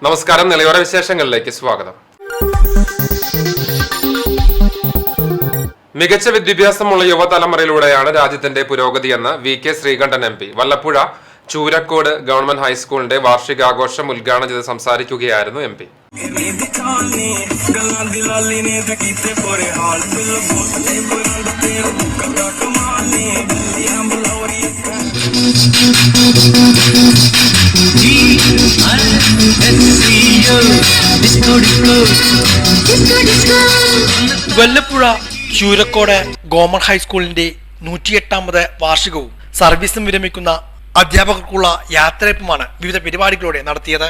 നമസ്കാരം, നിലയോര വിശേഷങ്ങളിലേക്ക് സ്വാഗതം. മികച്ച വിദ്യാഭ്യാസമുള്ള യുവതലമുറയിലൂടെയാണ് രാജ്യത്തിന്റെ പുരോഗതിയെന്ന് VK Sreekandan MP Vallappuzha Choorakode government ഹൈസ്കൂളിന്റെ വാർഷികാഘോഷം ഉദ്ഘാടനം ചെയ്ത് സംസാരിക്കുകയായിരുന്നു MP. വല്ലപ്പുഴ ചൂരക്കോട് ഗവൺമെന്റ് ഹൈസ്കൂളിന്റെ 108ാമത് വാർഷികവും സർവീസും വിരമിക്കുന്ന അധ്യാപകർക്കുള്ള യാത്രയപ്പുമാണ് വിവിധ പരിപാടികളോടെ നടത്തിയത്.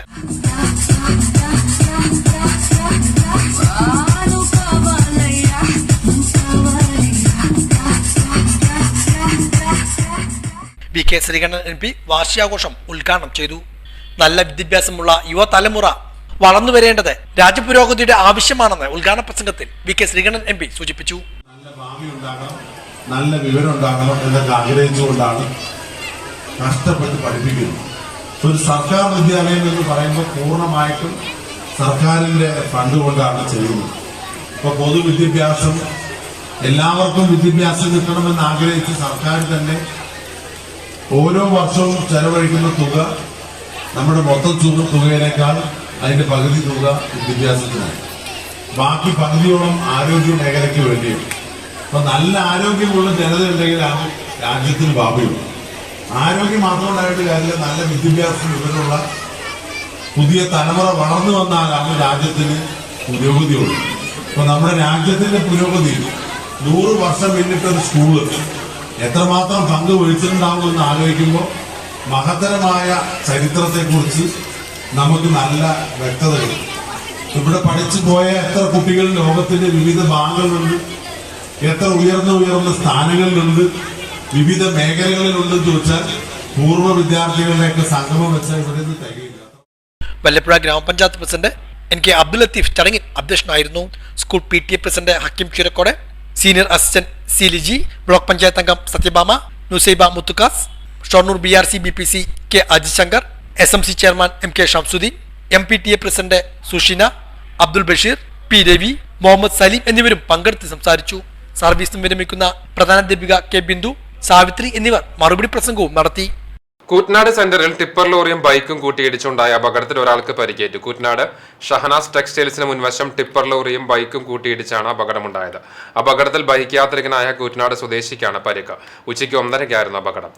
VK ശ്രീകണ്ഠൻ MP വാർഷികാഘോഷം ഉദ്ഘാടനം ചെയ്തു. നല്ല വിദ്യാഭ്യാസമുള്ള യുവതലമുറ വളർന്നു വരേണ്ടത് രാജ്യപുരോഗതിയുടെ ആവശ്യമാണെന്ന് ഉദ്ഘാടന പ്രസംഗത്തിൽ VK ശ്രീകണ്ഠൻ MP സൂചിപ്പിച്ചു. നല്ല ഭാവി ഉണ്ടാകണം, നല്ല വിവരം ഉണ്ടാകണം എന്നൊക്കെ ആഗ്രഹിച്ചുകൊണ്ടാണ് കഷ്ടപ്പെട്ട് പഠിപ്പിക്കുന്നത്. ഒരു സർക്കാർ വിദ്യാലയം എന്ന് പറയുമ്പോൾ പൂർണ്ണമായിട്ടും സർക്കാരിന്റെ ഫണ്ട് കൊണ്ടാണ് ചെയ്യുന്നത്. ഇപ്പോൾ പൊതുവിദ്യാഭ്യാസം എല്ലാവർക്കും വിദ്യാഭ്യാസം കിട്ടണമെന്ന് ആഗ്രഹിച്ച് സർക്കാർ തന്നെ ഓരോ വർഷവും ചെലവഴിക്കുന്ന തുക നമ്മുടെ മൊത്തം തുകയിനേക്കാൾ അതിന്റെ പകുതി തുക വിദ്യാഭ്യാസത്തിനാണ്. ബാക്കി പകുതിയോളം ആരോഗ്യ മേഖലയ്ക്ക് വേണ്ടിയാണ്. അപ്പൊ നല്ല ആരോഗ്യമുള്ള ജനത ഉണ്ടെങ്കിലാണ് രാജ്യത്തിന് ഭാവിയുള്ളൂ. ആരോഗ്യം മാത്രം ഉണ്ടായിട്ട് കാര്യമില്ല, നല്ല വിദ്യാഭ്യാസം ഇവരുള്ള പുതിയ തലമുറ വളർന്നു വന്നാലാണ് രാജ്യത്തിന് പുരോഗതിയുള്ളൂ. അപ്പൊ നമ്മുടെ രാജ്യത്തിന്റെ പുരോഗതി 100 വർഷം പിന്നിട്ടൊരു സ്കൂള് എത്രമാത്രം പങ്ക് വഹിച്ചിട്ടുണ്ടാവുമെന്ന് ആലോചിക്കുമ്പോൾ മഹത്തരമായ ചരിത്രത്തെക്കുറിച്ച് നമുക്ക് നല്ല വ്യക്തത കിട്ടും. ഇവിടെ പഠിച്ചു പോയ എത്ര കുട്ടികൾ ലോകത്തിന്റെ വിവിധ ഭാഗങ്ങളിലുണ്ട്, എത്ര ഉയർന്ന സ്ഥാനങ്ങളിലുണ്ട്, വിവിധ മേഖലകളിലുണ്ടെന്ന് ചോദിച്ചാൽ പൂർവ്വ വിദ്യാർത്ഥികളുടെയൊക്കെ സംഗമം വെച്ചാൽ ഇവിടെ നിന്ന് തികയില്ല. വല്ലപ്പുഴ ഗ്രാമപഞ്ചായത്ത് പ്രസിഡന്റ് NK അബ്ദുൽ ലത്തീഫ് ചടങ്ങിൽ അധ്യക്ഷനായിരുന്നു. School PTA president Hakeem Choorakode, senior assistant CLG, block panchayat അംഗം Sathyabhama, Nusaiba Muthukkas, Shoranur BRC BPC K Ajishankar, SMC chairman MK Shamsuddin, MPTA president Sushina, Abdul Basheer, P Ravi, Muhammad Saleem എന്നിവരും പങ്കെടുത്ത് സംസാരിച്ചു. സർവീസും വിരമിക്കുന്ന പ്രധാനാധ്യാപിക K ബിന്ദു, സാവിത്രി എന്നിവർ മറുപടി പ്രസംഗവും നടത്തി. കൂറ്റനാട് സെന്ററിൽ ടിപ്പർ ലോറിയും ബൈക്കും കൂട്ടിയിടിച്ചുണ്ടായ അപകടത്തിൽ ഒരാൾക്ക് പരിക്കേറ്റു. കൂറ്റനാട് ഷഹനാസ് ടെക്സ്റ്റൈൽസിന് മുൻവശം ടിപ്പർ ലോറിയും ബൈക്കും കൂട്ടിയിടിച്ചാണ് അപകടമുണ്ടായത്. അപകടത്തിൽ ബൈക്ക് യാത്രികനായ കൂറ്റനാട് സ്വദേശിക്കാണ് പരിക്ക്. ഉച്ചയ്ക്ക് 1:30-ക്കായിരുന്നു അപകടം.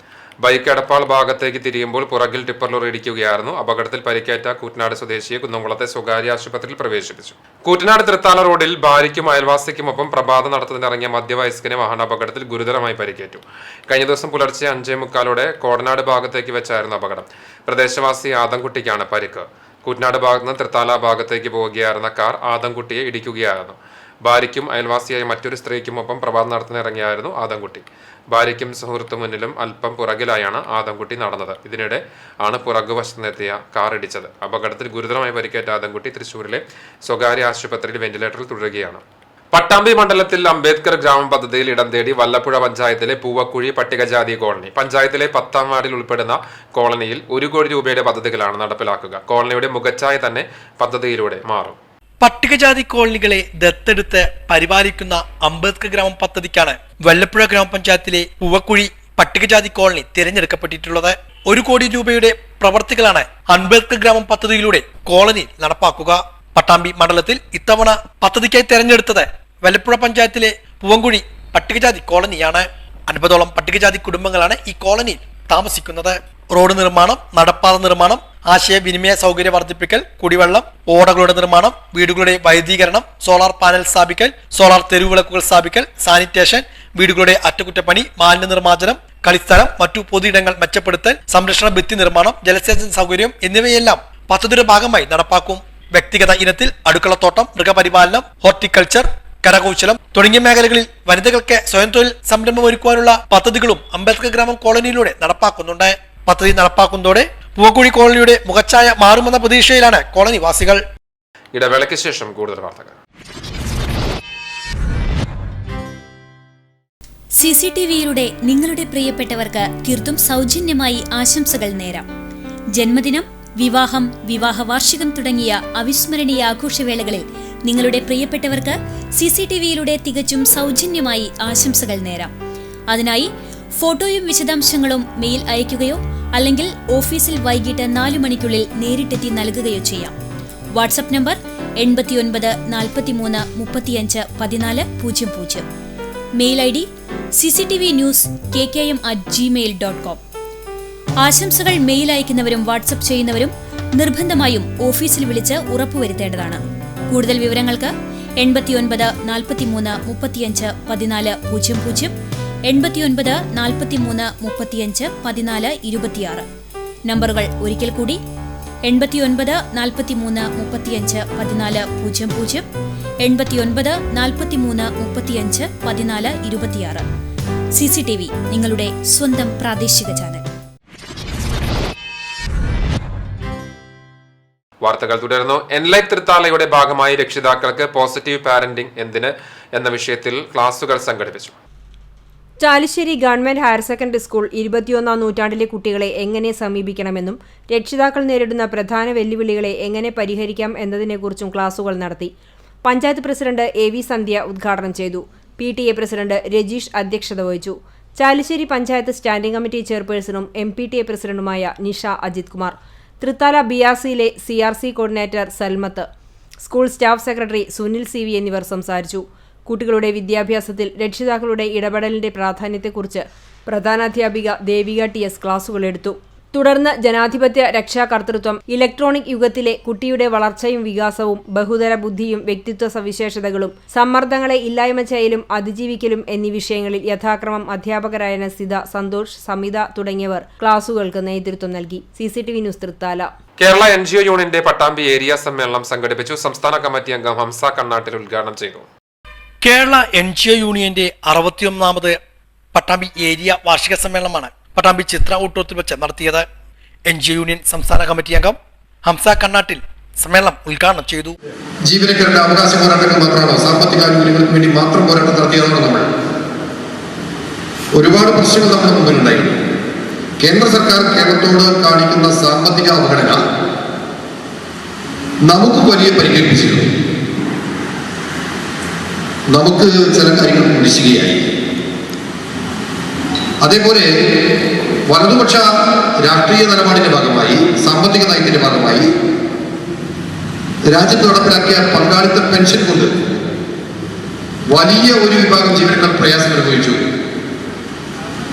ബൈക്ക് എടപ്പാൾ ഭാഗത്തേക്ക് തിരിയുമ്പോൾ പുറകിൽ ടിപ്പർ ലോറി ഇടിക്കുകയായിരുന്നു. അപകടത്തിൽ പരിക്കേറ്റ കൂറ്റനാട് സ്വദേശിയെ കുന്നംകുളത്തെ സ്വകാര്യ ആശുപത്രിയിൽ പ്രവേശിപ്പിച്ചു. കൂറ്റനാട് തൃത്താല റോഡിൽ ഭാര്യയ്ക്കും അയൽവാസിക്കുമൊപ്പം പ്രഭാത നടത്തത്തിനിറങ്ങിയ മധ്യവയസ്കന് വാഹനാപകടത്തിൽ ഗുരുതരമായി പരിക്കേറ്റു. കഴിഞ്ഞ ദിവസം പുലർച്ചെ 5:45-ഓടെ കോടനാട് ഭാഗത്തേക്ക് വെച്ചായിരുന്നു അപകടം. പ്രദേശവാസി ആദംകുട്ടിക്കാണ് പരിക്ക്. കൂറ്റനാട് ഭാഗത്ത് നിന്ന് തൃത്താല ഭാഗത്തേക്ക് പോവുകയായിരുന്ന കാർ ആദംകുട്ടിയെ ഇടിക്കുകയായിരുന്നു. ഭാര്യയ്ക്കും അയൽവാസിയായ മറ്റൊരു സ്ത്രീക്കുമൊപ്പം പ്രഭാത നടത്തത്തിനിറങ്ങിയായിരുന്നു ആദംകുട്ടി. ഭാര്യയ്ക്കും സുഹൃത്തു മുന്നിലും അല്പം പുറകിലായാണ് ആദംകുട്ടി നടന്നത്. ഇതിനിടെ ആണ് പുറകുവശത്തെത്തിയ കാർ ഇടിച്ചത്. അപകടത്തിൽ ഗുരുതരമായി പരിക്കേറ്റ ആദംകുട്ടി തൃശൂരിലെ സ്വകാര്യ ആശുപത്രിയിൽ വെന്റിലേറ്ററിൽ തുടരുകയാണ്. പട്ടാമ്പി മണ്ഡലത്തിൽ അംബേദ്കർ ഗ്രാമ പദ്ധതിയിൽ ഇടം തേടി വല്ലപ്പുഴ പഞ്ചായത്തിലെ പൂവക്കുഴി പട്ടികജാതി കോളനി. പഞ്ചായത്തിലെ 10ാം വാർഡിൽ ഉൾപ്പെടുന്ന കോളനിയിൽ 1 കോടി രൂപയുടെ പദ്ധതികളാണ് നടപ്പിലാക്കുക. കോളനിയുടെ മുഖച്ഛായ തന്നെ പദ്ധതിയിലൂടെ മാറും. പട്ടികജാതി കോളനികളെ ദത്തെടുത്ത് പരിപാലിക്കുന്ന അംബേദ്കർ ഗ്രാമം പദ്ധതിക്കാണ് വല്ലപ്പുഴ ഗ്രാമപഞ്ചായത്തിലെ പൂവക്കുഴി പട്ടികജാതി കോളനി തിരഞ്ഞെടുക്കപ്പെട്ടിട്ടുള്ളത്. 1 കോടി രൂപയുടെ പ്രവർത്തികളാണ് അംബേദ്കർ ഗ്രാമം പദ്ധതിയിലൂടെ കോളനി നടപ്പാക്കുക. പട്ടാമ്പി മണ്ഡലത്തിൽ ഇത്തവണ പദ്ധതിക്കായി തെരഞ്ഞെടുത്തത് വല്ലപ്പുഴ പഞ്ചായത്തിലെ പൂവക്കുഴി പട്ടികജാതി കോളനിയാണ്. 50ഓളം പട്ടികജാതി കുടുംബങ്ങളാണ് ഈ കോളനിയിൽ താമസിക്കുന്നത്. റോഡ് നിർമ്മാണം, നടപ്പാത നിർമ്മാണം, ആശയവിനിമയ സൗകര്യം വർദ്ധിപ്പിക്കൽ, കുടിവെള്ളം, ഓടകളുടെ നിർമ്മാണം, വീടുകളുടെ വൈദ്യുതീകരണം, സോളാർ പാനൽ സ്ഥാപിക്കൽ, സോളാർ തെരുവിളക്കുകൾ സ്ഥാപിക്കൽ, സാനിറ്റേഷൻ, വീടുകളുടെ അറ്റകുറ്റപ്പണി, മാലിന്യ നിർമ്മാർജ്ജനം, കളിസ്ഥലം, മറ്റു പൊതുയിടങ്ങൾ മെച്ചപ്പെടുത്തൽ, സംരക്ഷണ ഭിത്തി നിർമ്മാണം, ജലസേചന സൗകര്യം എന്നിവയെല്ലാം പദ്ധതിയുടെ ഭാഗമായി നടപ്പാക്കും. വ്യക്തിഗത ഇനത്തിൽ അടുക്കളത്തോട്ടം, മൃഗപരിപാലനം, ഹോർട്ടിക്കൾച്ചർ, കരകൗശലം തുടങ്ങിയ മേഖലകളിൽ വനിതകൾക്ക് സ്വയം തൊഴിൽ സംരംഭം ഒരുക്കുവാനുള്ള പദ്ധതികളും അംബേദ്കർ ഗ്രാമം കോളനിയിലൂടെ നടപ്പാക്കുന്നുണ്ട്. പദ്ധതി നടപ്പാക്കുന്നതോടെ പൂവക്കുഴി കോളനിയുടെ മുഖച്ഛായ മാറുമെന്ന പ്രതീക്ഷയിലാണ് കോളനിവാസികൾ. ഇടവേളയ്ക്ക് ശേഷം കൂടുതൽ വാർത്തകൾ. CCTVയിലൂടെ നിങ്ങളുടെ പ്രിയപ്പെട്ടവർക്ക് തീർത്തും സൗജന്യമായി ആശംസകൾ നേരാം. ജന്മദിനം, വിവാഹം, വിവാഹ വാർഷികം തുടങ്ങിയ അവിസ്മരണീയ ആഘോഷവേളകളിൽ നിങ്ങളുടെ പ്രിയപ്പെട്ടവർക്ക് CCTVയിലൂടെ തികച്ചും സൗജന്യമായി ആശംസകൾ നേരാം. അതിനായി ഫോട്ടോയും വിശദാംശങ്ങളും മെയിൽ അയയ്ക്കുകയോ അല്ലെങ്കിൽ ഓഫീസിൽ വൈകിട്ട് 4 മണിക്കുള്ളിൽ നേരിട്ടെത്തി നൽകുകയോ ചെയ്യാം. WhatsApp number 89 43 35 14 00. Mail ID cctvnews@gmail.com. ആശംസകൾ മെയിൽ അയക്കുന്നവരും വാട്സ്ആപ്പ് ചെയ്യുന്നവരും നിർബന്ധമായും ഓഫീസിൽ വിളിച്ച് ഉറപ്പുവരുത്തേണ്ടതാണ്. കൂടുതൽ വിവരങ്ങൾക്ക് 89 43 35 14 00, 89 43 35 14 26. നമ്പറുകൾ ഒരിക്കൽ കൂടി 89 43 35 14 00, 89 43 35 14 26. CCTV, നിങ്ങളുടെ സ്വന്തം പ്രാദേശിക ചാനൽ. വാർത്തകൾ തുടരുന്നു. എൻലൈറ്റ് തൃത്താലയുടെ ഭാഗമായി രക്ഷിതാക്കൾക്ക് പോസിറ്റീവ് പാരന്റിംഗ് എന്തിന് എന്ന വിഷയത്തിൽ ക്ലാസുകൾ സംഘടിപ്പിച്ചു. Chalissery government higher secondary school 21ാം നൂറ്റാണ്ടിലെ കുട്ടികളെ എങ്ങനെ സമീപിക്കണമെന്നും രക്ഷിതാക്കൾ നേരിടുന്ന പ്രധാന വെല്ലുവിളികളെ എങ്ങനെ പരിഹരിക്കാം എന്നതിനെക്കുറിച്ചും ക്ലാസുകൾ നടത്തി. പഞ്ചായത്ത് പ്രസിഡന്റ് AV സന്ധ്യ ഉദ്ഘാടനം ചെയ്തു. PTA പ്രസിഡന്റ് രജീഷ് അധ്യക്ഷത വഹിച്ചു. ചാലിശ്ശേരി പഞ്ചായത്ത് സ്റ്റാൻഡിംഗ് കമ്മിറ്റി ചെയർപേഴ്സണും MPTA പ്രസിഡന്റുമായ നിഷ അജിത് കുമാർ, തൃത്താല BRCയിലെ CRC coordinator Salmath, school staff secretary Sunil CV എന്നിവർ സംസാരിച്ചു. കുട്ടികളുടെ വിദ്യാഭ്യാസത്തിൽ രക്ഷിതാക്കളുടെ ഇടപെടലിന്റെ പ്രാധാന്യത്തെക്കുറിച്ച് പ്രധാനാധ്യാപിക ദേവിക TS ക്ലാസുകൾ എടുത്തു. തുടർന്ന് ജനാധിപത്യ രക്ഷാകർതൃത്വം, ഇലക്ട്രോണിക് യുഗത്തിലെ കുട്ടിയുടെ വളർച്ചയും വികാസവും, ബഹുതര ബുദ്ധിയും വ്യക്തിത്വ സവിശേഷതകളും, സമ്മർദ്ദങ്ങളെ ഇല്ലായ്മ ചെയ്യലും അതിജീവിക്കലും എന്നീ വിഷയങ്ങളിൽ യഥാക്രമം അധ്യാപകരായ നസിത, സന്തോഷ്, സമിത തുടങ്ങിയവർ ക്ലാസുകൾക്ക് നേതൃത്വം നൽകി. CCTV news Thrithala. Kerala NGO യൂണിയന്റെ പട്ടാമ്പി ഏരിയ സമ്മേളനം സംഘടിപ്പിച്ചു. സംസ്ഥാന കമ്മിറ്റി അംഗം ഹംസ കണ്ണാട്ടിൽ ഉദ്ഘാടനം ചെയ്തു. കേരള NGO യൂണിയന്റെ 61ാമത് പട്ടാമ്പി ഏരിയ വാർഷിക സമ്മേളനമാണ് പട്ടാമ്പി ചിത്ര ഊട്ടൂത്തിൽ വെച്ച് നടത്തിയത്. NGO യൂണിയൻ സംസ്ഥാന കമ്മിറ്റി അംഗം ഹംസ കണ്ണാട്ടിൽ സമ്മേളനം ഉദ്ഘാടനം ചെയ്തു. ജീവനക്കാരുടെ അവകാശ പോരാട്ടങ്ങൾ മാത്രമാണോ, സാമ്പത്തിക ആനുകൂല്യങ്ങൾക്ക് വേണ്ടി മാത്രം പോരാട്ടം നടത്തിയതാണോ? നമ്മൾ ഒരുപാട് പ്രശ്നങ്ങൾ നമ്മുടെ മുമ്പിലുണ്ടായിരുന്നു. കേന്ദ്ര സർക്കാർ കേരളത്തോട് കാണിക്കുന്ന സാമ്പത്തിക അവഗണന നമുക്ക് വലിയ പരിക്കേൽപ്പിച്ചിരുന്നു. നമുക്ക് ചില കാര്യങ്ങൾ കുടിശ്ശികയായി. അതേപോലെ വലതുപക്ഷ രാഷ്ട്രീയ നിലപാടിന്റെ ഭാഗമായി, സാമ്പത്തിക നയത്തിന്റെ ഭാഗമായി രാജ്യത്ത് നടപ്പിലാക്കിയ പങ്കാളിത്ത പെൻഷൻ കൊണ്ട് വലിയ ഒരു വിഭാഗം ജീവനക്കാർ പ്രയാസം അനുഭവിച്ചു.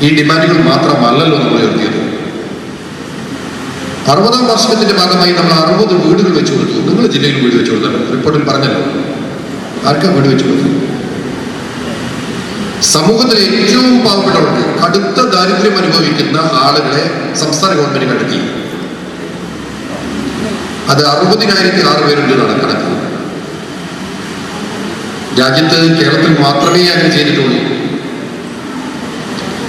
ഈ ഡിമാൻഡുകൾ മാത്രമല്ലല്ലോ നമ്മൾ ഉയർത്തിയത്. 60ാം വാർഷികത്തിന്റെ ഭാഗമായി നമ്മൾ 60 വീടുകൾ വെച്ചു കൊടുത്തു. നിങ്ങളുടെ ജില്ലയിൽ വീട് വെച്ചു കൊടുത്തല്ലോ, റിപ്പോർട്ടിൽ പറഞ്ഞല്ലോ. ആർക്കാ വീട് വെച്ചു കൊടുത്തു? സമൂഹത്തിലെ ഏറ്റവും പാവപ്പെട്ടവർക്ക്, കടുത്ത ദാരിദ്ര്യം അനുഭവിക്കുന്ന ആളുകളെ സംസ്ഥാന ഗവൺമെന്റ് കണ്ടെത്തി. അത് 60,006 പേരുണ്ടെന്നാണ് കണക്ക്. രാജ്യത്ത് കേരളത്തിൽ മാത്രമേ അങ്ങനെ ചെയ്തിട്ടുള്ളൂ.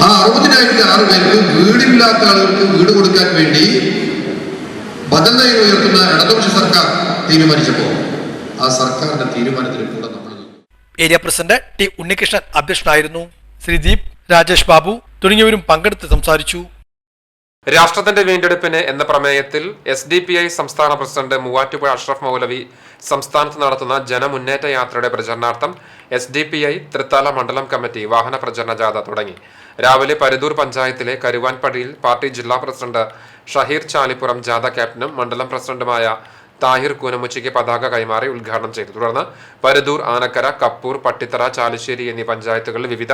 ആ 60,006 പേർക്ക് വീടില്ലാത്ത ആളുകൾക്ക് വീട് കൊടുക്കാൻ വേണ്ടി ബദൽ നയം ഉയർത്തുന്ന ഇടതുപക്ഷ സർക്കാർ തീരുമാനിച്ചപ്പോൾ ആ സർക്കാരിന്റെ തീരുമാനത്തിന് കൂടെ നമ്മൾ ഏരിയ പ്രസിഡന്റ് T ഉണ്ണികൃഷ്ണൻ അധ്യക്ഷനായിരുന്നു. ശ്രീദീപ്, രാജേഷ് ബാബു തുടങ്ങിയവരും പങ്കെടുത്ത് സംസാരിച്ചു. രാഷ്ട്രത്തിന്റെ വീണ്ടെടുപ്പിന് എന്ന പ്രമേയത്തിൽ SDPI സംസ്ഥാന പ്രസിഡന്റ് മൂവാറ്റുപുഴ അഷ്റഫ് മൗലവി സംസ്ഥാനത്ത് നടത്തുന്ന ജനമുന്നേറ്റ യാത്രയുടെ പ്രചരണാർത്ഥം SDPI തൃത്താല മണ്ഡലം കമ്മിറ്റി വാഹന പ്രചരണ ജാഥ തുടങ്ങി. രാവിലെ പരുതൂർ പഞ്ചായത്തിലെ കരുവാൻപടിയിൽ പാർട്ടി ജില്ലാ പ്രസിഡന്റ് ഷഹീർ ചാലിപ്പുറം ജാഥ ക്യാപ്റ്റനും മണ്ഡലം പ്രസിഡന്റുമായ താഹിർ കൂനമുച്ചിക്ക് പതാക കൈമാറി ഉദ്ഘാടനം ചെയ്തു. തുടർന്ന് പരുതൂർ, ആനക്കര, കപ്പൂർ, പട്ടിത്തറ, ചാലിശ്ശേരി എന്നീ പഞ്ചായത്തുകളിൽ വിവിധ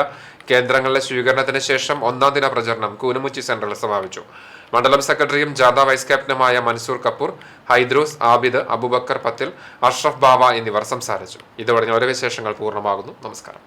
കേന്ദ്രങ്ങളിലെ സ്വീകരണത്തിന് ശേഷം 1ാം ദിന പ്രചരണം കൂനമുച്ചി സെന്ററിൽ സമാപിച്ചു. മണ്ഡലം സെക്രട്ടറിയും ജാഥ വൈസ് ക്യാപ്റ്റനുമായ മൻസൂർ കപൂർ, ഹൈദ്രോസ്, ആബിദ്, അബൂബക്കർ പത്തിൽ, അഷ്റഫ് ബാവ എന്നിവർ സംസാരിച്ചു. ഇതോടെ ഓരോ വിശേഷങ്ങൾ പൂർണ്ണമാകുന്നു. നമസ്കാരം.